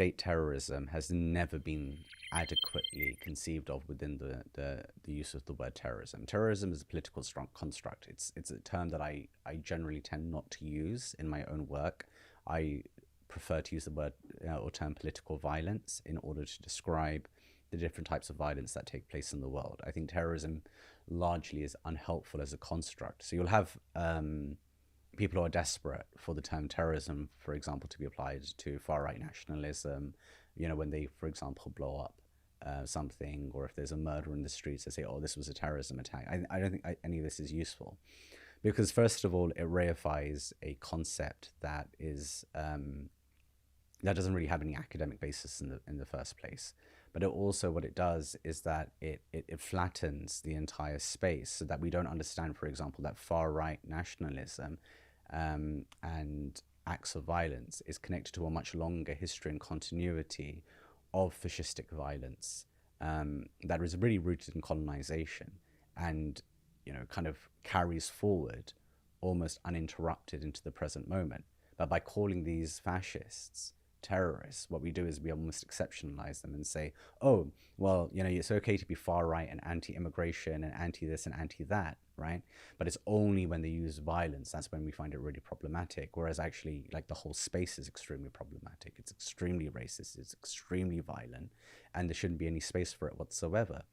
state terrorism has never been adequately conceived of within the use of the word terrorism. Terrorism is a political strong construct. It's a term that I generally tend not to use in my own work. I prefer to use the word or term political violence in order to describe the different types of violence that take place in the world. I think terrorism largely is unhelpful as a construct. So you'll have people who are desperate for the term terrorism, for example, to be applied to far right nationalism. You know, when they, for example, blow up something, or if there's a murder in the streets, they say, "Oh, this was a terrorism attack." I don't think any of this is useful because, first of all, it reifies a concept that is that doesn't really have any academic basis in the first place. But it also, what it does is that it flattens the entire space so that we don't understand, for example, that far right nationalism and acts of violence is connected to a much longer history and continuity of fascistic violence that is really rooted in colonization and, you know, kind of carries forward almost uninterrupted into the present moment. But by calling these fascists terrorists, what we do is we almost exceptionalize them and say, oh, well, you know, it's okay to be far right and anti-immigration and anti-this and anti-that, right? But it's only when they use violence that's when we find it really problematic. Whereas actually, like, the whole space is extremely problematic. It's extremely racist. It's extremely violent, and there shouldn't be any space for it whatsoever.